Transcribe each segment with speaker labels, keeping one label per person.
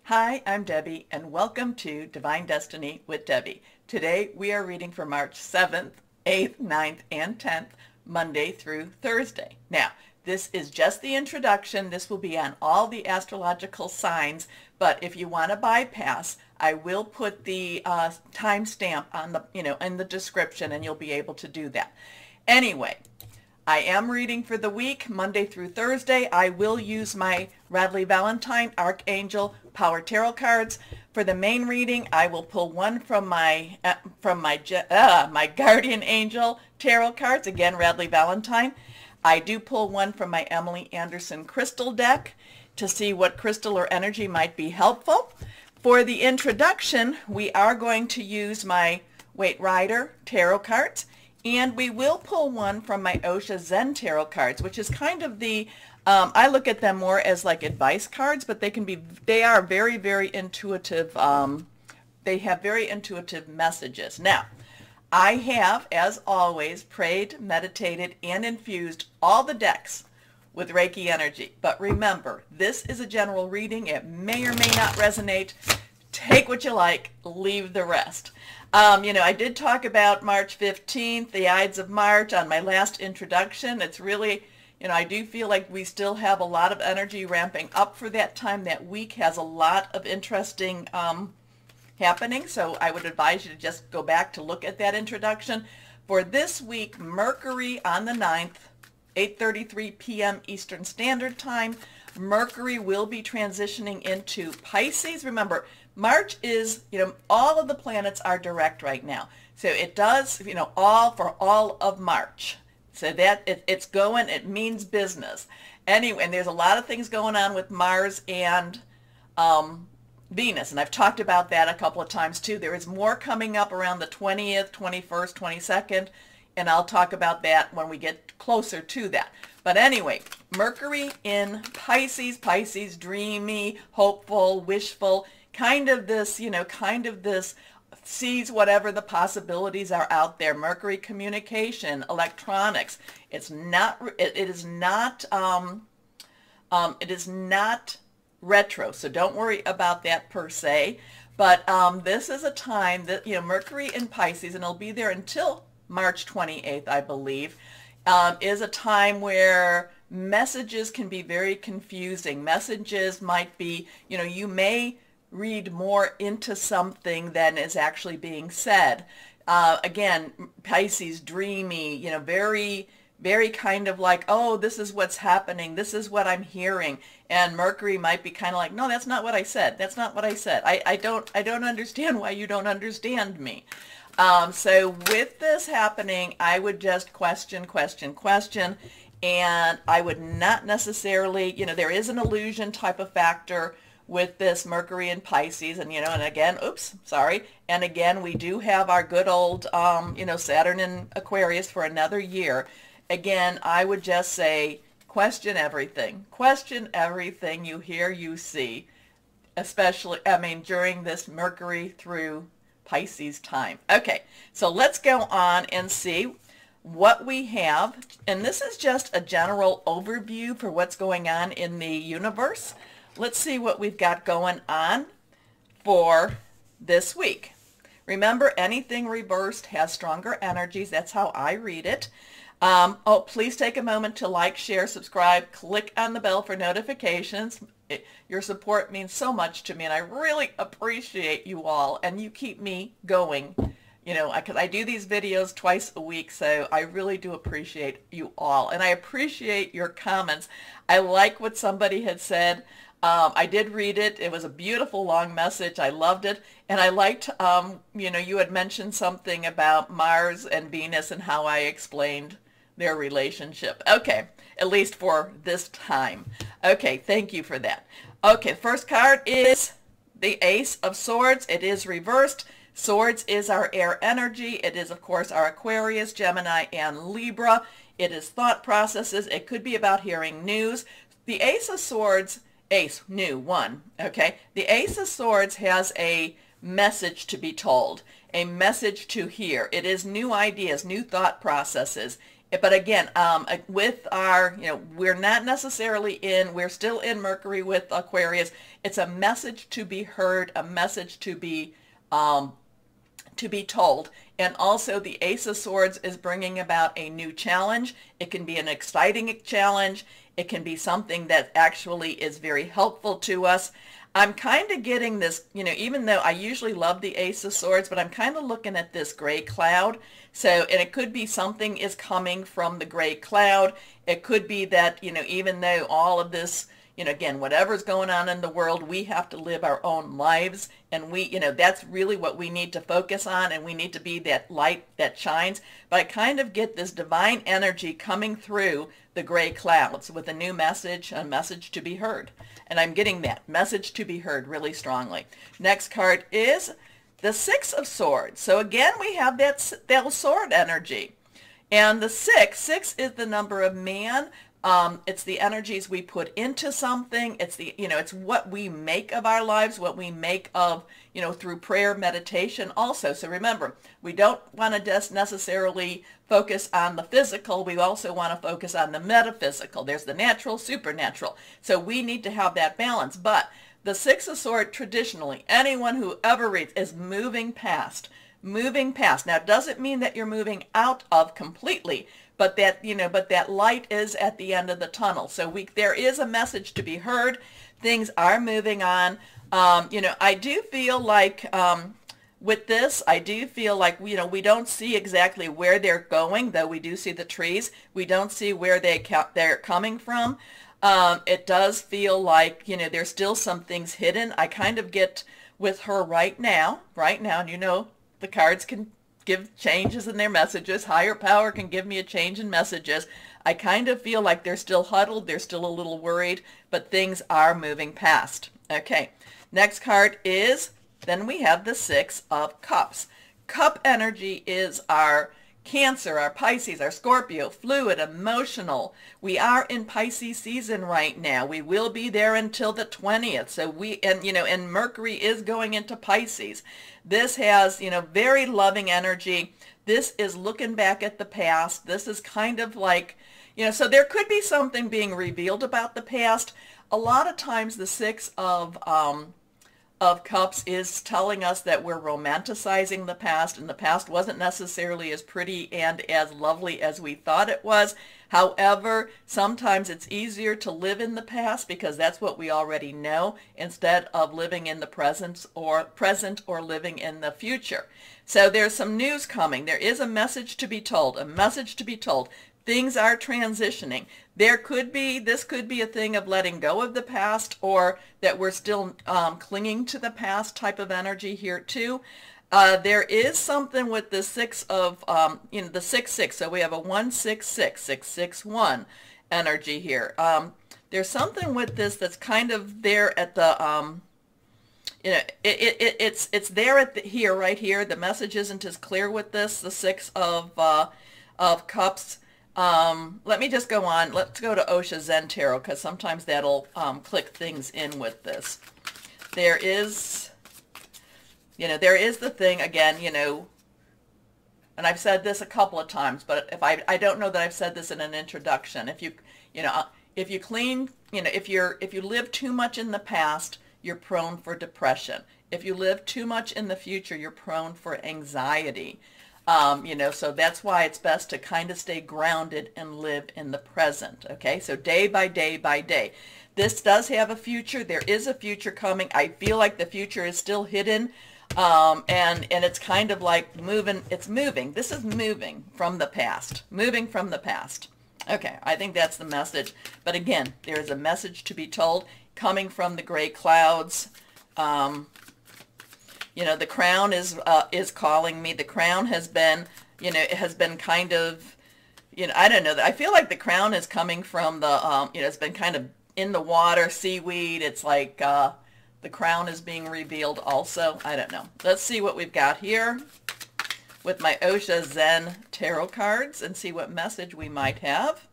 Speaker 1: Hi, I'm Debbie, and welcome to Divine Destiny with Debbie. Today we are reading for March 7th, 8th, 9th, and 10th, Monday through Thursday. Now, this is just the introduction. This will be on all the astrological signs, but if you want to bypass, I will put the timestamp on the, in the description, and you'll be able to do that. Anyway, I am reading for the week, Monday through Thursday. I will use my Radley Valentine Archangel Power Tarot cards. For the main reading, I will pull one from my Guardian Angel Tarot cards, again, Radley Valentine. I do pull one from my Emily Anderson Crystal deck to see what crystal or energy might be helpful. For the introduction, we are going to use my Waite Rider Tarot cards. And we will pull one from my Osha Zen Tarot cards, which is kind of the, I look at them more as like advice cards, but they are very, very intuitive. They have very intuitive messages. Now, I have, as always, prayed, meditated, and infused all the decks with Reiki energy. But remember, this is a general reading. It may or may not resonate. Take what you like, leave the rest. I did talk about March 15th, the Ides of March, on my last introduction. It's really, I do feel like we still have a lot of energy ramping up for that time. That week has a lot of interesting happening, so I would advise you to just go back to look at that introduction. For this week, Mercury on the 9th, 8:33 p.m. Eastern Standard Time. Mercury will be transitioning into Pisces. Remember, March is, all of the planets are direct right now. So it does, all for all of March. So that it's going, it means business. Anyway, and there's a lot of things going on with Mars and Venus. And I've talked about that a couple of times too. There is more coming up around the 20th, 21st, 22nd. And I'll talk about that when we get closer to that. But anyway, Mercury in Pisces, Pisces, dreamy, hopeful, wishful, kind of this sees whatever the possibilities are out there. Mercury communication, electronics. It is not retro, so don't worry about that per se. But this is a time that, Mercury in Pisces, and it'll be there until March 28th, I believe, is a time where messages can be very confusing. Messages might be, you may read more into something than is actually being said. Again, Pisces, dreamy, very, very kind of like, oh, this is what's happening. This is what I'm hearing. And Mercury might be kind of like, no, that's not what I said. That's not what I said. I don't understand why you don't understand me. So with this happening, I would just question, and I would not necessarily, there is an illusion type of factor with this Mercury in Pisces, and, and again, and again, we do have our good old, Saturn in Aquarius for another year. Again, I would just say, question everything you hear, you see, especially, during this Mercury through Pisces time. Okay, so let's go on and see what we have. And this is just a general overview for what's going on in the universe. Let's see what we've got going on for this week. Remember, anything reversed has stronger energies. That's how I read it. Please take a moment to like, share, subscribe, click on the bell for notifications. Your support means so much to me, and I really appreciate you all, and you keep me going, because I do these videos twice a week, so I really do appreciate you all, and I appreciate your comments. I like what somebody had said. I did read it. It was a beautiful long message. I loved it, and I liked, you had mentioned something about Mars and Venus and how I explained their relationship. Okay, at least for this time. Okay, thank you for that. Okay, first card is the Ace of Swords. It is reversed. Swords is our air energy. It is, of course, our Aquarius, Gemini, and Libra. It is thought processes. It could be about hearing news. The Ace of Swords, new one, okay? The Ace of Swords has a message to be told, a message to hear. It is new ideas, new thought processes. But again, with our, we're not necessarily we're still in Mercury with Aquarius. It's a message to be heard, a message to be told. And also the Ace of Swords is bringing about a new challenge. It can be an exciting challenge. It can be something that actually is very helpful to us. I'm kind of getting this, even though I usually love the Ace of Swords, but I'm kind of looking at this gray cloud. So, and it could be something is coming from the gray cloud. It could be that, even though all of this, again, whatever's going on in the world, we have to live our own lives. And that's really what we need to focus on. And we need to be that light that shines. But I kind of get this divine energy coming through the gray clouds with a new message, a message to be heard. And I'm getting that message to be heard really strongly. Next card is the Six of Swords. So again, we have that sword energy. And the six is the number of man. It's the energies we put into something. It's it's what we make of our lives, what we make of, through prayer, meditation also. So remember, we don't want to just necessarily focus on the physical. We also want to focus on the metaphysical. There's the natural, supernatural. So we need to have that balance. But the Six of Swords, traditionally, anyone who ever reads is moving past. Moving past. Now, it doesn't mean that you're moving out of completely, but that, but that light is at the end of the tunnel. So there is a message to be heard. Things are moving on. I do feel like with this, I do feel like, we don't see exactly where they're going, though we do see the trees. We don't see where they're coming from. It does feel like, there's still some things hidden. I kind of get with her right now, and the cards can give changes in their messages. Higher power can give me a change in messages. I kind of feel like they're still huddled. They're still a little worried, but things are moving past. Okay, next card is, then we have the Six of Cups. Cup energy is our Cancer, our Pisces, our Scorpio, fluid, emotional. We are in Pisces season right now. We will be there until the 20th. So and Mercury is going into Pisces. This has, very loving energy. This is looking back at the past. This is kind of like, so there could be something being revealed about the past. A lot of times the Six of Cups is telling us that we're romanticizing the past, and the past wasn't necessarily as pretty and as lovely as we thought it was. However, sometimes it's easier to live in the past because that's what we already know, instead of living in the present or living in the future. So there's some news coming. There is a message to be told, a message to be told. Things are transitioning. This could be a thing of letting go of the past, or that we're still clinging to the past type of energy here too. There is something with the six of, the 6-6. So we have a 1-6-6, 6-6-1 energy here. There's something with this that's kind of there at the, it's there at here, right here. The message isn't as clear with this, the Six of Cups. Let me just go on. Let's go to Osha Zen Tarot, because sometimes that'll click things in with this. There is the thing again, and I've said this a couple of times, but if I don't know that I've said this in an introduction. If you live too much in the past, you're prone for depression. If you live too much in the future, you're prone for anxiety. So that's why it's best to kind of stay grounded and live in the present. Okay, so day by day by day. This does have a future. There is a future coming. I feel like the future is still hidden, and it's kind of like moving. It's moving. This is moving from the past. Moving from the past. Okay, I think that's the message. But again, there is a message to be told coming from the gray clouds. The crown is calling me. The crown has been, it has been kind of, I don't know. I feel like the crown is coming from the, it's been kind of in the water, seaweed. It's like the crown is being revealed also. I don't know. Let's see what we've got here with my Osha Zen Tarot cards and see what message we might have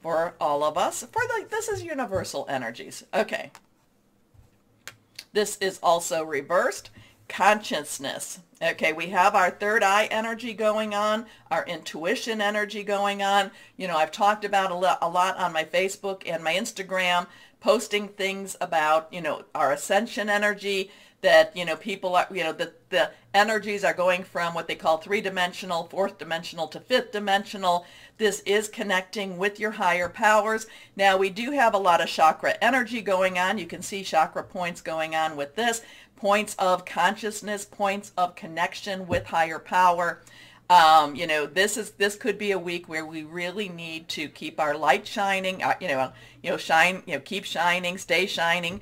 Speaker 1: for all of us. This is universal energies. Okay. This is also reversed. consciousness. Okay, we have our third eye energy going on, our intuition energy going on. You know, I've talked about a lot on my Facebook and my Instagram, posting things about, you know, our ascension energy, that, you know, people are, you know, the energies are going from what they call three-dimensional, fourth dimensional to fifth dimensional. This is connecting with your higher powers. Now, we do have a lot of chakra energy going on. You can see chakra points going on with this. Points of consciousness, points of connection with higher power. You know, this could be a week where we really need to keep our light shining. Keep shining, stay shining.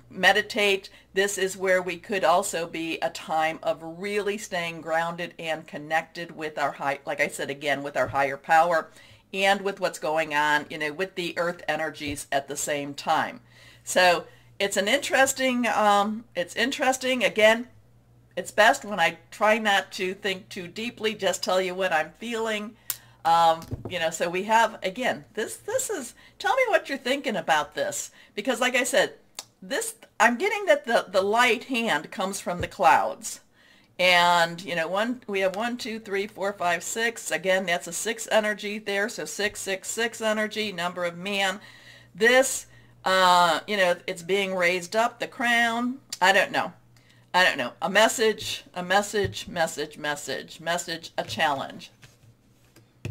Speaker 1: Meditate. This is where we could also be a time of really staying grounded and connected with our like I said again, with our higher power and with what's going on, you know, with the earth energies at the same time. So it's an interesting, again, it's best when I try not to think too deeply, just tell you what I'm feeling. You know, so we have, again, this is, tell me what you're thinking about this, because like I said, I'm getting that the light hand comes from the clouds. And, you know, we have 1, 2, 3, 4, 5, 6. Again, that's a 6 energy there. So 6, 6, 6 energy, number of man. This, you know, it's being raised up, the crown. I don't know. A message, a challenge.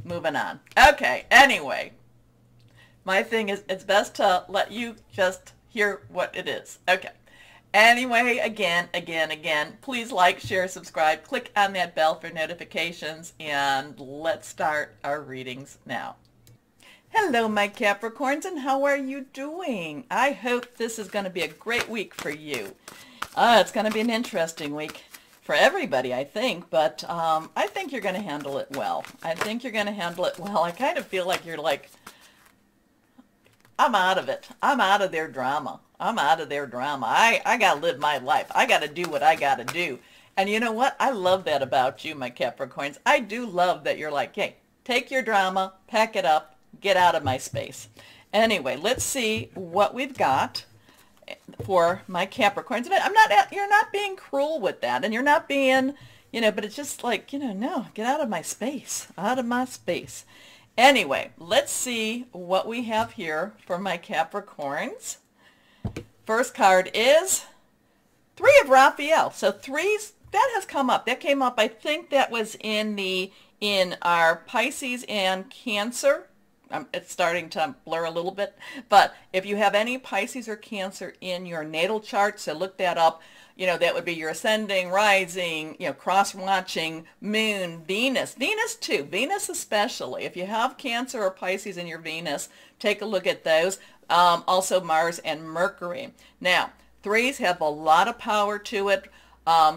Speaker 1: Moving on. Okay, anyway. My thing is, it's best to let you just hear what it is. Okay. Anyway, again, please like, share, subscribe, click on that bell for notifications, and let's start our readings now. Hello, my Capricorns, and how are you doing? I hope this is going to be a great week for you. It's going to be an interesting week for everybody, I think, but I think you're going to handle it well. I kind of feel like you're like, I'm out of it. I'm out of their drama. I got to live my life. I got to do what I got to do. And you know what? I love that about you, my Capricorns. I do love that you're like, hey, take your drama, pack it up, get out of my space. Anyway, let's see what we've got for my Capricorns. You're not being cruel with that, and you're not being, you know, but it's just like, you know, no, get out of my space, Anyway, let's see what we have here for my Capricorns. First card is 3 of Raphael. So threes, that has come up. That came up, I think that was in our Pisces and Cancer. It's starting to blur a little bit. But if you have any Pisces or Cancer in your natal chart, so look that up. You know, that would be your ascending, rising, you know, cross-watching, moon, Venus too, Venus especially. If you have Cancer or Pisces in your Venus, take a look at those. Also Mars and Mercury. Now, threes have a lot of power to it.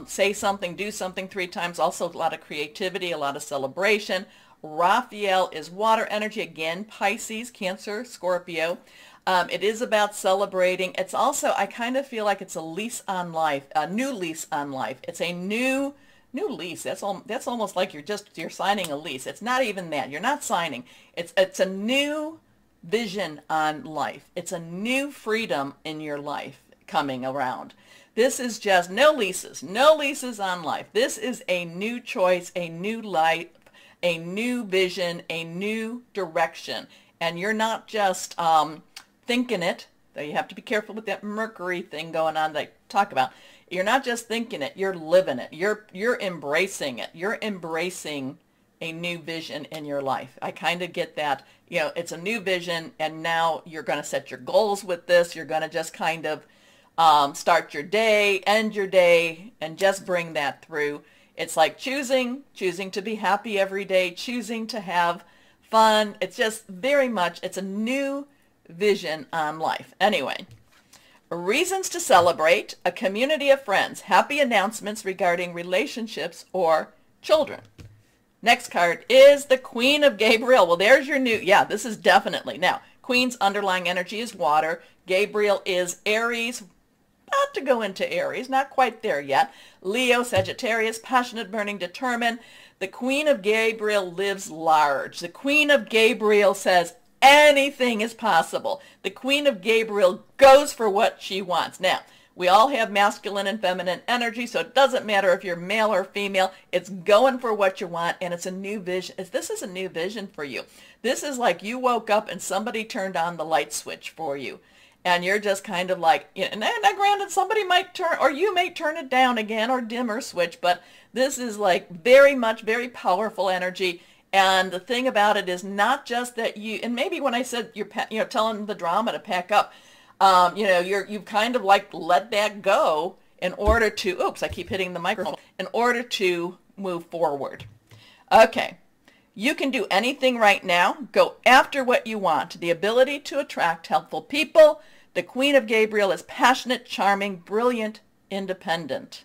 Speaker 1: Say something, do something 3 times. Also a lot of creativity, a lot of celebration. Raphael is water energy. Again, Pisces, Cancer, Scorpio. It is about celebrating. It's also, I kind of feel like it's a lease on life, a new lease on life. It's a new lease. That's almost like you're signing a lease. It's not even that. You're not signing. It's a new vision on life. It's a new freedom in your life coming around. This is just no leases on life. This is a new choice, a new life, a new vision, a new direction. And you're not just thinking it, though you have to be careful with that Mercury thing going on that I talk about. You're not just thinking it, you're living it. You're embracing it. You're embracing a new vision in your life. I kind of get that. You know, it's a new vision, and now you're going to set your goals with this. You're going to just kind of start your day, end your day, and just bring that through. It's like choosing to be happy every day, choosing to have fun. It's just very much, it's a new vision on life. Anyway, reasons to celebrate, a community of friends, happy announcements regarding relationships or children. Next card is the Queen of Gabriel. Well, there's your new, yeah, this is definitely. Now, Queen's underlying energy is water. Gabriel is Aries. About to go into Aries, not quite there yet. Leo, Sagittarius, passionate, burning, determined. The Queen of Gabriel lives large. The Queen of Gabriel says anything is possible. The Queen of Gabriel goes for what she wants. Now, We all have masculine and feminine energy, so it doesn't matter if you're male or female. It's going for what you want, and it's a new vision. This is a new vision for you. This is like you woke up and somebody turned on the light switch for you. And you're just kind of like, you know, now granted, somebody might turn, or you may turn it down again or dimmer switch, but this is like very much, very powerful energy. And the thing about it is not just that you, and maybe when I said you're, you know, telling the drama to pack up, you know, you've kind of like let that go in order to, oops, I keep hitting the microphone, in order to move forward. Okay. You can do anything right now. Go after what you want. The ability to attract helpful people. The Queen of Gabriel is passionate, charming, brilliant, independent.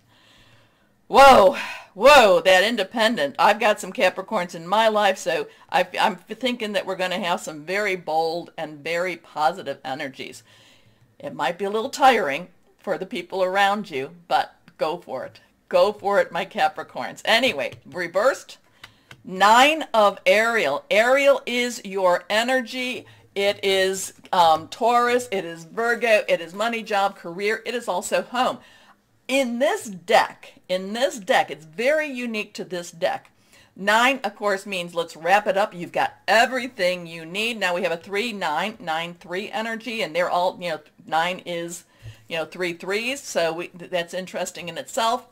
Speaker 1: Whoa, whoa, that independent. I've got some Capricorns in my life, so I'm thinking that we're going to have some very bold and very positive energies. It might be a little tiring for the people around you, but go for it. Go for it, my Capricorns. Anyway, reversed. 9 of Ariel. Ariel is your energy. It is Taurus. It is Virgo. It is money, job, career. It is also home. In this deck, it's very unique to this deck. 9, of course, means let's wrap it up. You've got everything you need. Now we have a 3, 9, 9, 3 energy, and they're all, you know, 9 is, you know, 3 threes, so that's interesting in itself.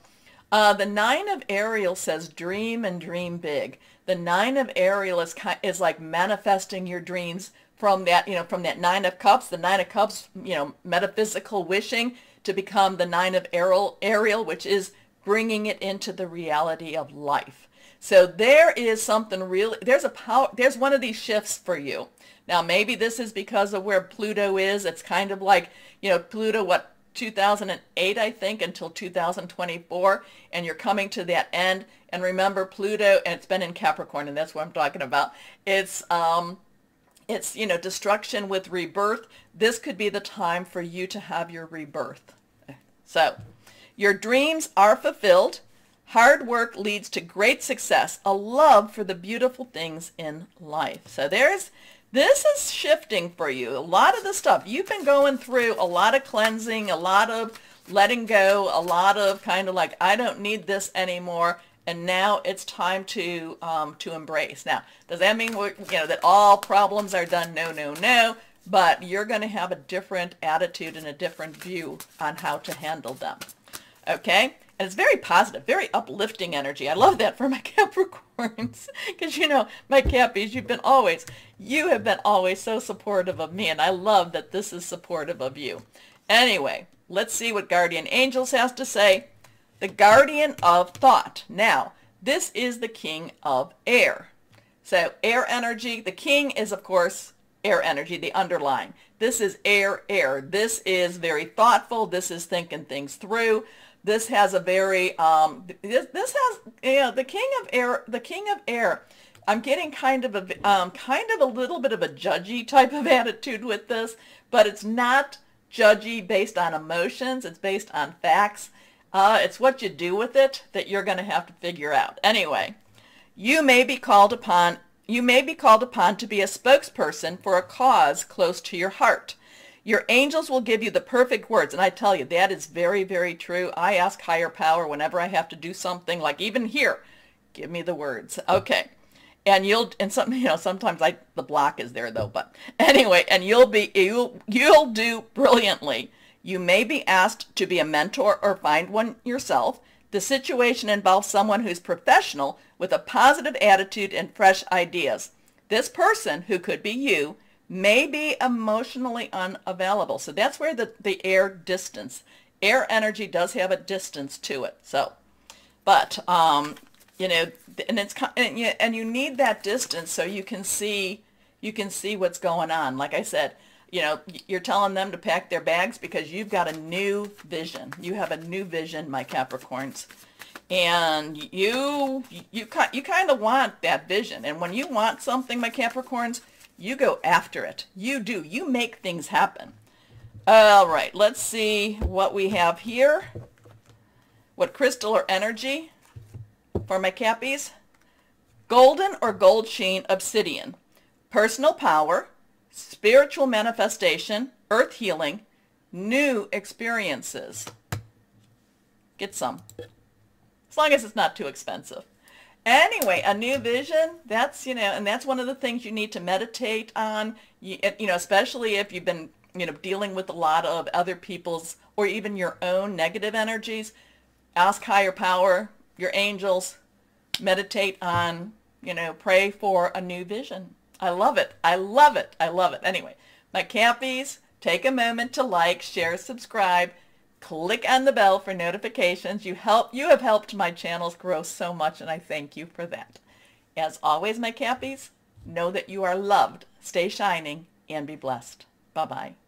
Speaker 1: The 9 of Ariel says dream and dream big. The 9 of Ariel is like manifesting your dreams from that, you know, from that 9 of Cups. The 9 of Cups, you know, metaphysical wishing to become the 9 of Ariel, which is bringing it into the reality of life. So there is something really, there's a power, there's one of these shifts for you. Now maybe this is because of where Pluto is. It's kind of like, you know, Pluto, what, 2008, I think, until 2024, and you're coming to that end. And remember, Pluto, and it's been in Capricorn, and that's what I'm talking about. It's you know, destruction with rebirth. This could be the time for you to have your rebirth. So, your dreams are fulfilled. Hard work leads to great success. A love for the beautiful things in life. So this is shifting for you. A lot of the stuff you've been going through, a lot of cleansing, a lot of letting go, a lot of kind of like, I don't need this anymore, and now it's time to embrace. Now, does that mean you know, that all problems are done? No, no, no. But you're going to have a different attitude and a different view on how to handle them. Okay? And it's very positive, very uplifting energy. I love that for my Capricorns. Because, you know, my Cappies, you have been always so supportive of me. And I love that this is supportive of you. Anyway, let's see what Guardian Angels has to say. The Guardian of Thought. Now, this is the King of Air. So, air energy. The King is, of course, air energy, the underlying. This is air, air. This is very thoughtful. This is thinking things through. This has a very, this has, you know, the King of Air, I'm getting kind of a little bit of a judgy type of attitude with this, but it's not judgy based on emotions. It's based on facts. It's what you do with it that you're going to have to figure out. Anyway, you may be called upon to be a spokesperson for a cause close to your heart. Your angels will give you the perfect words. And I tell you, that is very, very true. I ask higher power whenever I have to do something, like even here, give me the words. Okay. And sometimes the block is there though, but anyway, and you'll do brilliantly. You may be asked to be a mentor or find one yourself. The situation involves someone who's professional with a positive attitude and fresh ideas. This person, who could be you, may be emotionally unavailable. So that's where the air distance. Air energy does have a distance to it. So, but, you know, and you need that distance so you can see what's going on. Like I said, you know, you're telling them to pack their bags because you've got a new vision. You have a new vision, my Capricorns. And you kind of want that vision. And when you want something, my Capricorns, you go after it. You do. You make things happen. All right. Let's see what we have here. What crystal or energy for my Cappies? Golden or gold sheen obsidian. Personal power, spiritual manifestation, earth healing, new experiences. Get some. As long as it's not too expensive. Anyway, a new vision, that's, and that's one of the things you need to meditate on, especially if you've been, dealing with a lot of other people's or even your own negative energies. Ask higher power, your angels, meditate on, pray for a new vision. I love it. I love it. I love it. Anyway, my Cappies, take a moment to like, share, subscribe. Click on the bell for notifications. You have helped my channels grow so much, and I thank you for that. As always, my Cappies, know that you are loved. Stay shining and be blessed. Bye-bye.